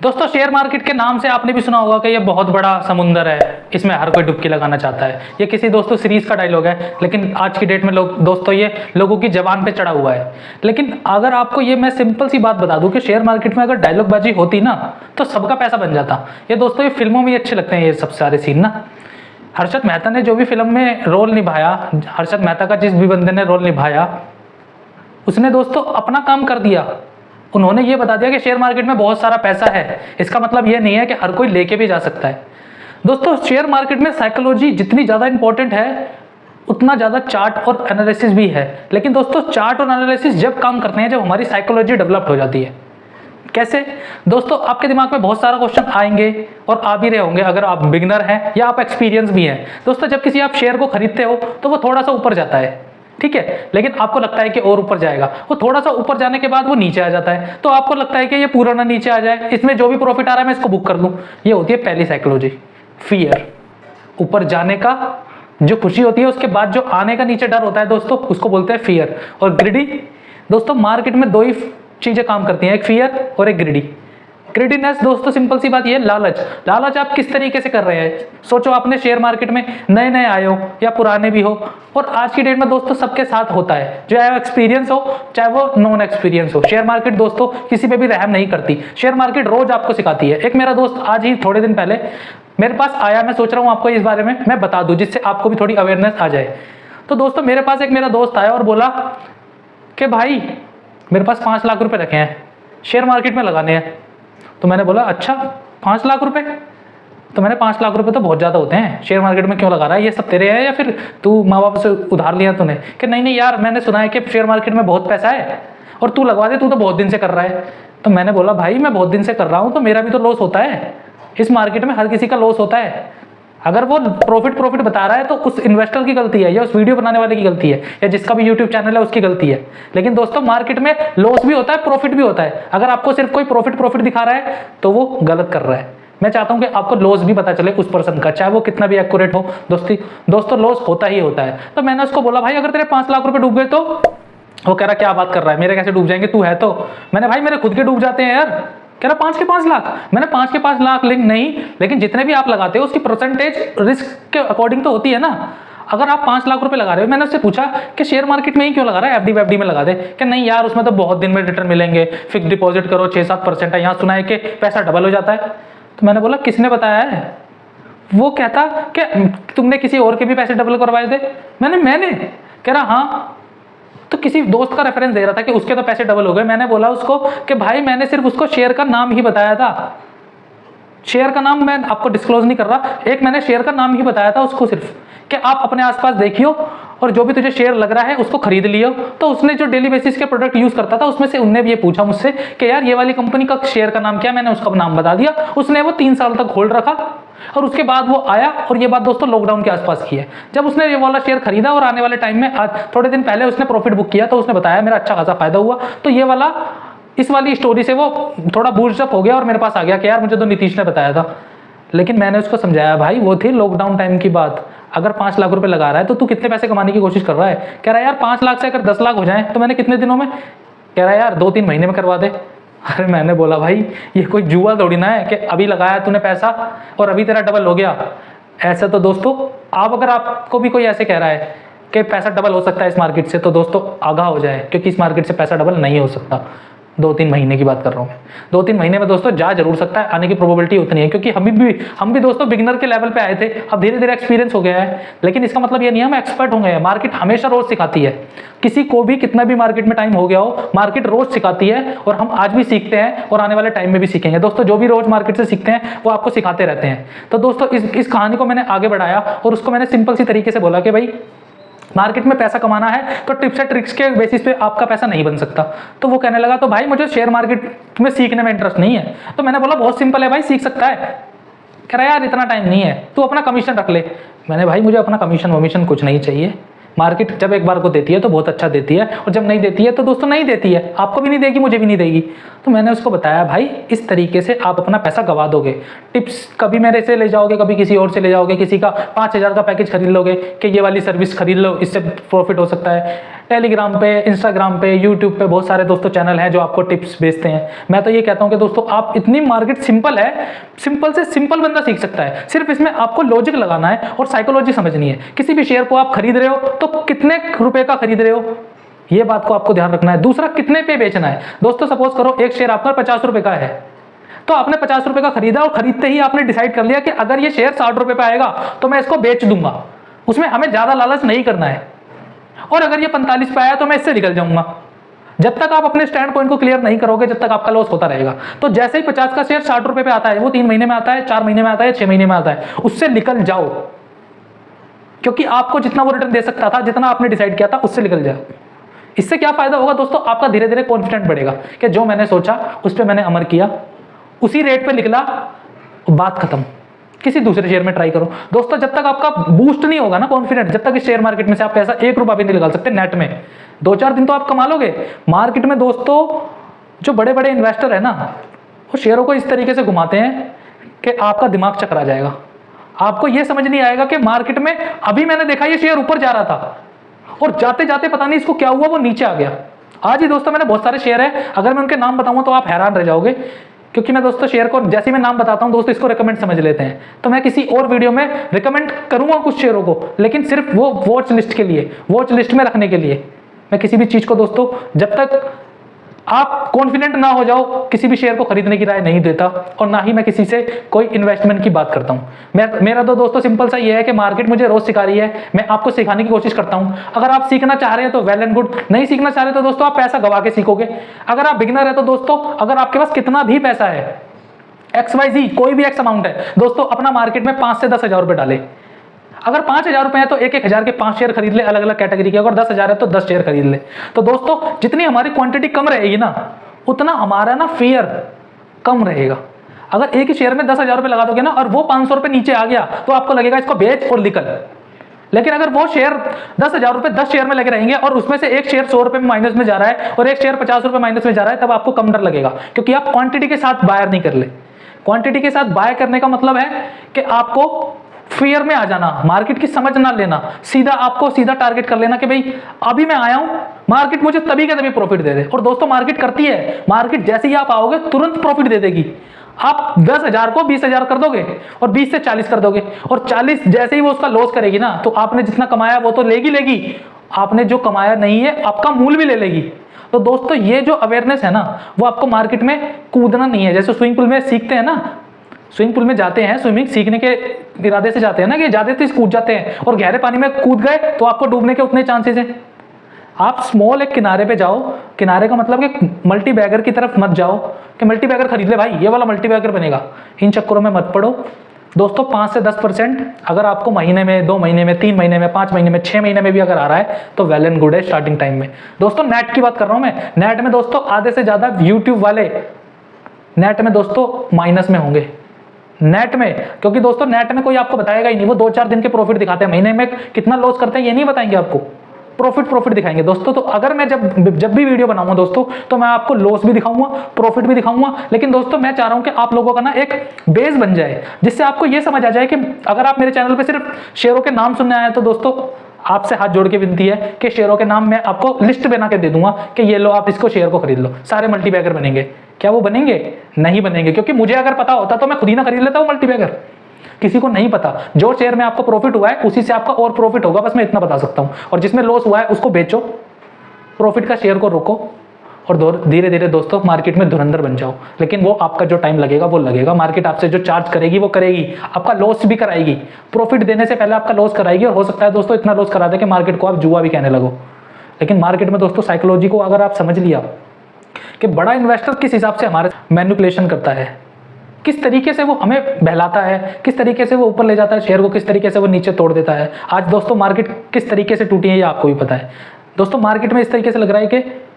दोस्तों share market के नाम से आपने भी सुना होगा कि ये बहुत बड़ा समुंदर है, इसमें हर कोई डुबकी लगाना चाहता है। ये किसी दोस्तों सीरीज का डायलॉग है, लेकिन आज की डेट में लोग दोस्तों ये लोगों की जबान पे चढ़ा हुआ है। लेकिन अगर आपको ये मैं सिंपल सी बात बता दूं कि शेयर मार्केट में अगर डायलॉग बाजी होती ना तो सबका पैसा बन जाता। ये दोस्तों ये फिल्मों में अच्छे लगते हैं ये सब सारे सीन ना। हर्षद मेहता ने जो भी फिल्म में रोल निभाया, हर्षद मेहता का जिस भी बंदे ने रोल निभाया, उसने दोस्तों अपना काम कर दिया। उन्होंने ये बता दिया कि शेयर मार्केट में बहुत सारा पैसा है। इसका मतलब ये नहीं है कि हर कोई लेके भी जा सकता है। दोस्तों शेयर मार्केट में साइकोलॉजी जितनी ज़्यादा इंपॉर्टेंट है उतना ज़्यादा चार्ट और एनालिसिस भी है। लेकिन दोस्तों चार्ट और एनालिसिस जब काम करते हैं जब हमारी साइकोलॉजी डेवलप्ड हो जाती है। कैसे? दोस्तों आपके दिमाग में बहुत सारा क्वेश्चन आएंगे और आ भी रहे होंगे अगर आप बिगिनर हैं या आप एक्सपीरियंस भी हैं। दोस्तों जब किसी आप शेयर को खरीदते हो तो वो थोड़ा सा ऊपर जाता है, ठीक है, लेकिन आपको लगता है कि और ऊपर जाएगा। वो थोड़ा सा ऊपर जाने के बाद वो नीचे आ जाता है, तो आपको लगता है कि ये पूरा ना नीचे आ जाए, इसमें जो भी प्रॉफिट आ रहा है मैं इसको बुक कर लूं। ये होती है पहली साइकोलॉजी, फियर। ऊपर जाने का जो खुशी होती है उसके बाद जो आने का नीचे डर होता है दोस्तों उसको बोलते हैं फियर। और ग्रिडी, दोस्तों मार्केट में दो ही चीजें काम करती हैं, एक फियर और एक ग्रिडी। ग्रिडीनेस दोस्तों सिंपल सी बात ये, लालच। लालच आप किस तरीके से कर रहे हैं? सोचो आपने शेयर मार्केट में नए नए आए हो या पुराने भी हो, और आज की डेट में दोस्तों सबके साथ होता है, चाहे एक्सपीरियंस हो चाहे वो नॉन एक्सपीरियंस हो। शेयर मार्केट दोस्तों किसी पे भी रहम नहीं करती। शेयर मार्केट रोज आपको सिखाती है। एक मेरा दोस्त आज ही थोड़े दिन पहले मेरे पास आया, मैं सोच रहा हूँ आपको इस बारे में मैं बता दूं जिससे आपको भी थोड़ी अवेयरनेस आ जाए। तो दोस्तों मेरे पास एक मेरा दोस्त आया और बोला कि भाई मेरे पास 5 लाख रुपए रखे हैं, शेयर मार्केट में लगाने हैं। तो मैंने बोला अच्छा 5 लाख रुपए? तो मैंने 5 लाख रुपए तो बहुत ज़्यादा होते हैं, शेयर मार्केट में क्यों लगा रहा है? ये सब तेरे हैं या फिर तू माँ बाप से उधार लिया तूने? कि नहीं नहीं यार मैंने सुना है कि शेयर मार्केट में बहुत पैसा है और तू लगवा दे, तू तो बहुत दिन से कर रहा है। तो मैंने बोला भाई मैं बहुत दिन से कर रहा हूँ तो मेरा भी तो लॉस होता है। इस मार्केट में हर किसी का लॉस होता है। अगर वो प्रॉफिट बता रहा है तो उस इन्वेस्टर की गलती है या उस वीडियो बनाने वाले की गलती है या जिसका भी यूट्यूब चैनल है उसकी गलती है। लेकिन दोस्तों मार्केट में लॉस भी होता है, प्रॉफिट भी होता है। अगर आपको सिर्फ कोई प्रॉफिट दिखा रहा है तो वो गलत कर रहा है। मैं चाहता हूं कि आपको लॉस भी पता चले उस पर्सन का, चाहे वो कितना भी एक्यूरेट हो। दोस्तों लॉस होता ही होता है। तो मैंने उसको बोला भाई अगर तेरे 5 लाख रुपए डूब गए तो? वो कह रहा क्या बात कर रहा है, मेरे कैसे डूब जाएंगे, तू है तो? मैंने भाई मेरे खुद के डूब जाते हैं यार। कह रहा 5 के 5 लाख? मैंने 5 के 5 लाख लिंक नहीं, लेकिन जितने भी आप लगाते हो उसकी परसेंटेज रिस्क के अकॉर्डिंग तो होती है ना। अगर आप 5 लाख रुपए लगा रहे हो, मैंने उससे पूछा कि शेयर मार्केट में ही क्यों लगा रहा है, एफडी में लगा दे। कि नहीं यार उसमें तो बहुत दिन में रिटर्न मिलेंगे, फिक्स डिपॉजिट करो 6-7% है, यहाँ सुना है कि पैसा डबल हो जाता है। तो मैंने बोला किसने बताया है? वो कहता कि तुमने किसी और के भी पैसे डबल करवाए थे। मैंने कह रहा हाँ, तो किसी दोस्त का रेफरेंस दे रहा था कि उसके तो पैसे डबल हो गए। मैंने बोला उसको कि भाई मैंने सिर्फ उसको शेयर का नाम ही बताया था, शेयर का नाम मैं आपको डिस्क्लोज नहीं कर रहा, एक मैंने शेयर का नाम ही बताया था उसको सिर्फ, कि आप अपने आसपास देखियो और जो भी तुझे शेयर लग रहा है उसको खरीद लियो। तो उसने जो डेली बेसिस के प्रोडक्ट यूज करता था उसमें से उनने भी ये पूछा मुझसे कि यार ये वाली कंपनी का शेयर का नाम क्या? मैंने उसका नाम बता दिया। उसने वो 3 साल तक होल्ड रखा और उसके बाद वो आया, और ये बात दोस्तों लॉकडाउन के आसपास की है। जब उसने ये वाला शेयर खरीदा और आने वाले टाइम में आज थोड़े दिन पहले उसने प्रॉफिट बुक किया तो उसने बताया मेरा अच्छा खासा फायदा हुआ। तो ये वाला इस वाली स्टोरी से वो थोड़ा बूस्टअप हो गया और मेरे पास आ गया कि यार मुझे तो नीतीश ने बताया था। लेकिन मैंने उसको समझाया भाई वो थी लॉकडाउन टाइम की बात। अगर 5 लाख रुपए लगा रहा है तो तू कितने पैसे कमाने की कोशिश कर रहा है? कह रहा है यार 5 लाख से अगर 10 लाख हो जाए तो मैंने कितने दिनों में? कह रहा है यार 2-3 महीने में करवा दे। अरे मैंने बोला भाई ये कोई जुआ थोड़ी ना है कि अभी लगाया तूने पैसा और अभी तेरा डबल हो गया। ऐसा तो दोस्तों आप अगर आपको भी कोई ऐसे कह रहा है कि पैसा डबल हो सकता है इस मार्केट से, तो दोस्तों आगाह हो जाए, क्योंकि इस मार्केट से पैसा डबल नहीं हो सकता। 2-3 महीने की बात कर रहा हूँ मैं। 2-3 महीने में दोस्तों जा जरूर सकता है, आने की प्रोबेबिलिटी उतनी है, क्योंकि हम भी दोस्तों बिगिनर के लेवल पे आए थे, अब धीरे धीरे एक्सपीरियंस हो गया है। लेकिन इसका मतलब ये नहीं है हम एक्सपर्ट हो गए हैं। मार्केट हमेशा रोज सिखाती है, किसी को भी कितना भी मार्केट में टाइम हो गया हो, मार्केट रोज सिखाती है और हम आज भी सीखते हैं और आने वाले टाइम में भी सीखेंगे। दोस्तों जो भी रोज मार्केट से सीखते हैं वो आपको सिखाते रहते हैं। तो दोस्तों इस कहानी को मैंने आगे बढ़ाया और उसको मैंने सिंपल सी तरीके से बोला कि भाई मार्केट में पैसा कमाना है तो टिप्स एंड ट्रिक्स के बेसिस पे आपका पैसा नहीं बन सकता। तो वो कहने लगा तो भाई मुझे शेयर मार्केट में सीखने में इंटरेस्ट नहीं है। तो मैंने बोला बहुत सिंपल है भाई, सीख सकता है। कह रहा यार इतना टाइम नहीं है, तू अपना कमीशन रख ले। मैंने भाई मुझे अपना कमीशन कुछ नहीं चाहिए। मार्केट जब एक बार को देती है तो बहुत अच्छा देती है, और जब नहीं देती है तो दोस्तों नहीं देती है, आपको भी नहीं देगी मुझे भी नहीं देगी। तो मैंने उसको बताया भाई इस तरीके से आप अपना पैसा गवा दोगे। टिप्स कभी मेरे से ले जाओगे, कभी किसी और से ले जाओगे, किसी का 5,000 का पैकेज खरीद लोगे कि ये वाली सर्विस खरीद लो इससे प्रॉफिट हो सकता है। टेलीग्राम पे, इंस्टाग्राम पे, यूट्यूब पे बहुत सारे दोस्तों चैनल हैं जो आपको टिप्स भेजते हैं। मैं तो ये कहता हूँ कि दोस्तों आप इतनी मार्केट सिंपल है, सिंपल से सिंपल बंदा सीख सकता है। सिर्फ इसमें आपको लॉजिक लगाना है और साइकोलॉजी समझनी है। किसी भी शेयर को आप खरीद रहे हो तो कितने रुपए का खरीद रहे हो, ये बात को आपको ध्यान रखना है। दूसरा, कितने पे बेचना है। दोस्तों सपोज करो एक शेयर आपका 50 रुपए का है, तो आपने 50 रुपए का खरीदा और खरीदते ही आपने डिसाइड कर लिया कि अगर ये शेयर 60 रुपए पे आएगा तो मैं इसको बेच दूंगा। उसमें हमें ज्यादा लालच नहीं करना है। और अगर ये 45 पे आया तो मैं इससे निकल जाऊंगा। जब तक आप अपने स्टैंड पॉइंट को क्लियर नहीं करोगे, जब तक आपका लॉस होता रहेगा। तो जैसे ही 50 का शेयर 60 रुपए पे आता है, वो 3 महीने में आता है, 4 महीने में आता है, 6 महीने में आता है, उससे निकल जाओ। क्योंकि आपको जितना वो रिटर्न दे सकता था, जितना आपने डिसाइड किया था, उससे निकल जाओ। इससे क्या फायदा होगा दोस्तों, आपका धीरे धीरे कॉन्फिडेंट बढ़ेगा कि जो मैंने सोचा उस पर मैंने अमल किया, उसी रेट पे निकला, बात खत्म। किसी दूसरे शेयर में ट्राई करो। दोस्तों जब तक आपका बूस्ट नहीं होगा ना कॉन्फिडेंट, जब तक इस शेयर मार्केट में से आप पैसा 1 रुपया भी नहीं निकाल सकते नेट में। 2-4 दिन तो आप कमा लोगे। मार्केट में दोस्तों जो बड़े बड़े इन्वेस्टर है ना, वो शेयरों को इस तरीके से घुमाते हैं कि आपका दिमाग चकरा जाएगा। आपको यह समझ नहीं आएगा कि मार्केट में अभी मैंने देखा ये शेयर ऊपर जा रहा था और जाते जाते पता नहीं इसको क्या हुआ, वो नीचे आ गया। आज ही दोस्तों मैंने बहुत सारे शेयर है, अगर मैं उनके नाम बताऊंगा तो आप हैरान रह जाओगे। क्योंकि मैं दोस्तों शेयर को जैसे मैं नाम बताता हूं दोस्तों, इसको रिकमेंड समझ लेते हैं। तो मैं किसी और वीडियो में रिकमेंड करूंगा कुछ शेयरों को, लेकिन सिर्फ वो वॉच लिस्ट के लिए, वॉच लिस्ट में रखने के लिए। मैं किसी भी चीज को दोस्तों, जब तक आप कॉन्फिडेंट ना हो जाओ, किसी भी शेयर को खरीदने की राय नहीं देता। और ना ही मैं किसी से कोई इन्वेस्टमेंट की बात करता हूं। मेरा तो दोस्तों सिंपल सा ये है कि मार्केट मुझे रोज सिखा रही है, मैं आपको सिखाने की कोशिश करता हूं। अगर आप सीखना चाह रहे हैं तो वेल एंड गुड, नहीं सीखना चाह रहे तो दोस्तों आप पैसा गवा के सीखोगे। अगर आप बिगिनर है तो दोस्तों, अगर आपके पास कितना भी पैसा है, XYZ कोई भी एक्स अमाउंट है दोस्तों, अपना मार्केट में 5 से 10 हजार रुपए डाले। अगर 5,000 रुपए है तो 1-1 हजार के 5 शेयर खरीद ले अलग अलग कैटेगरी के। अगर 10,000 है तो 10 शेयर खरीद ले। तो दोस्तों जितनी हमारी क्वांटिटी कम रहेगी ना, उतना हमारा ना फियर कम रहेगा। अगर एक ही शेयर में 10,000 रुपए लगा दोगे ना और वो 500 रुपए नीचे आ गया, तो आपको लगेगा इसको बेच और निकल। लेकिन अगर वो शेयर 10,000 रुपए 10 शेयर में लगे रहेंगे और उसमें से एक शेयर 100 रुपए में माइनस में जा रहा है और एक शेयर 50 रुपए माइनस में जा रहा है, तब आपको कम डर लगेगा। क्योंकि आप क्वांटिटी के साथ बायर नहीं कर ले। क्वांटिटी के साथ बाय करने का मतलब है कि आपको फियर में आ जाना, मार्केट की समझ ना लेना, आपको सीधा टारगेट कर लेना कि भाई अभी मैं आया हूं, मार्केट मुझे तभी के तभी प्रॉफिट दे दे। और दोस्तों मार्केट करती है, मार्केट जैसे ही आप आओगे तुरंत प्रॉफिट दे देगी। आप 10,000 को 20,000 कर दोगे और 20 से 40 कर दोगे, और 40 जैसे ही वो उसका लॉस करेगी ना, तो आपने जितना कमाया वो तो लेगी, आपने जो कमाया नहीं है आपका मूल भी ले लेगी। तो दोस्तों ये जो अवेयरनेस है ना, वो आपको मार्केट में कूदना नहीं है। जैसे स्विमिंग पूल में सीखते हैं ना, स्विमिंग पूल में जाते हैं, स्विमिंग सीखने के इरादे से जाते हैं ना, कि ज्यादा तेज कूद जाते हैं और गहरे पानी में कूद गए तो आपको डूबने के उतने चांसेस हैं। आप स्मॉल एक किनारे पे जाओ, किनारे का मतलब कि मल्टी बैगर की तरफ मत जाओ कि मल्टी बैगर खरीद ले भाई, ये वाला मल्टी बैगर बनेगा, इन चक्करों में मत पड़ो। दोस्तों 5 से 10% अगर आपको महीने में, 2 महीने में, 3 महीने में, 5 महीने में, 6 महीने में भी अगर आ रहा है तो वेल एंड गुड है स्टार्टिंग टाइम में। दोस्तों नेट की बात कर रहा हूं मैं, नेट में दोस्तों आधे से ज्यादा यूट्यूब वाले नेट में दोस्तों माइनस में होंगे नेट में। क्योंकि दोस्तों नेट में कोई आपको बताएगा ही नहीं, वो 2-4 दिन के प्रॉफिट दिखाते हैं, महीने में कितना लॉस करते हैं ये नहीं बताएंगे आपको, प्रॉफिट दिखाएंगे दोस्तों। तो अगर मैं जब भी वीडियो बनाऊंगा दोस्तों, तो मैं आपको लॉस भी दिखाऊंगा, प्रॉफिट भी दिखाऊंगा। लेकिन दोस्तों मैं चाह रहा हूं कि आप लोगों का ना एक बेस बन जाए, जिससे आपको ये समझ आ जाए कि अगर आप मेरे चैनल पे सिर्फ शेयरों के नाम सुनने आए हैं, तो दोस्तों आपसे हाथ जोड़ के विनती है कि शेयरों के नाम मैं आपको लिस्ट बना के दे दूंगा कि ये लो आप इसको शेयर को खरीद लो, सारे मल्टीबैगर बनेंगे। क्या वो बनेंगे? नहीं बनेंगे, क्योंकि मुझे अगर पता होता तो मैं खुद ही ना खरीद लेता हूँ मल्टीबैगर। किसी को नहीं पता, जो शेयर में आपको प्रॉफिट हुआ है उसी से आपका और प्रॉफिट होगा, बस मैं इतना बता सकता हूं। और जिसमें लॉस हुआ है उसको बेचो, प्रॉफिट का शेयर को रोको और धीरे धीरे दोस्तों मार्केट में धुरंधर बन जाओ। लेकिन वो आपका जो टाइम लगेगा वो लगेगा, मार्केट आपसे जो चार्ज करेगी वो करेगी, आपका लॉस भी कराएगी, प्रॉफिट देने से पहले आपका लॉस कराएगी। और हो सकता है दोस्तों इतना लॉस करा दे कि मार्केट को आप जुआ भी कहने लगो। लेकिन मार्केट में दोस्तों साइकोलॉजी को अगर आप समझ लिया कि बड़ा इन्वेस्टर किस हिसाब से हमारे मैनिपुलेशन करता है, किस तरीके से वो हमें बहलाता है, किस तरीके से वो ऊपर ले जाता है शेयर को, किस तरीके से वो नीचे तोड़ देता है। आज दोस्तों मार्केट किस तरीके से टूटी है ये आपको भी पता है। दोस्तों मार्केट में इस तरीके से लग रहा है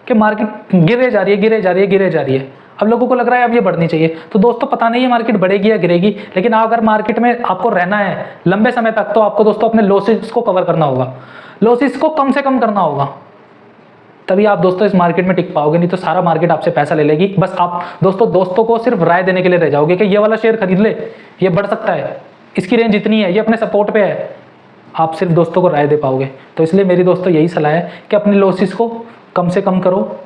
कि मार्केट गिरे जा रही है। अब लोगों को लग रहा है अब ये बढ़नी चाहिए। तो दोस्तों पता नहीं है मार्केट बढ़ेगी या गिरेगी, लेकिन अगर मार्केट में आपको रहना है लंबे समय तक, तो आपको दोस्तों अपने लॉसेस को कवर करना होगा, लॉसेस को कम से कम करना होगा, तभी आप दोस्तों इस मार्केट में टिक पाओगे। नहीं तो सारा मार्केट आपसे पैसा ले लेगी। बस आप दोस्तों को सिर्फ राय देने के लिए रह जाओगे कि ये वाला शेयर खरीद ले, ये बढ़ सकता है, इसकी रेंज इतनी है, ये अपने सपोर्ट पे है। आप सिर्फ दोस्तों को राय दे पाओगे। तो इसलिए मेरी दोस्तों यही सलाह है कि अपने लॉसेस को कम से कम करो,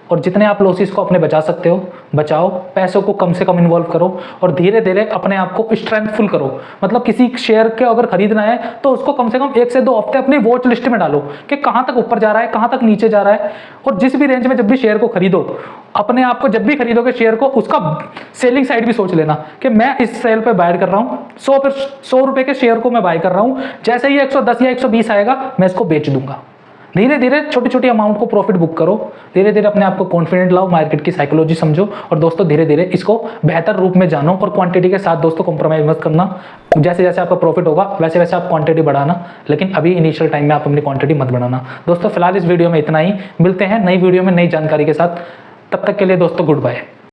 और जितने आप लॉसेस को अपने बचा सकते हो बचाओ, पैसों को कम से कम इन्वॉल्व करो और धीरे धीरे अपने आप को स्ट्रेंथफुल करो। मतलब किसी शेयर के अगर खरीदना है तो उसको कम से कम 1 से 2 हफ्ते अपनी वॉच लिस्ट में डालो कि कहाँ तक ऊपर जा रहा है, कहाँ तक नीचे जा रहा है। और जिस भी रेंज में जब भी शेयर को खरीदो, अपने आप को जब भी खरीदोगे शेयर को, उसका सेलिंग साइड भी सोच लेना कि मैं इस सेल पे बाय कर रहा हूँ, 100 रुपए के शेयर को मैं बाय कर रहा हूँ, जैसे ही 110 या 120 आएगा मैं इसको बेच दूंगा। धीरे धीरे छोटी छोटी अमाउंट को प्रॉफिट बुक करो, धीरे धीरे अपने आप को कॉन्फिडेंट लाओ, मार्केट की साइकोलॉजी समझो, और दोस्तों धीरे धीरे इसको बेहतर रूप में जानो। और क्वांटिटी के साथ दोस्तों कॉम्प्रोमाइज मत करना, जैसे जैसे आपका प्रॉफिट होगा वैसे वैसे आप क्वांटिटी बढ़ाना, लेकिन अभी इनिशियल टाइम में आप अपनी क्वांटिटी मत बढ़ाना। दोस्तों फिलहाल इस वीडियो में इतना ही, मिलते हैं नई वीडियो में नई जानकारी के साथ, तब तक के लिए दोस्तों गुड बाय।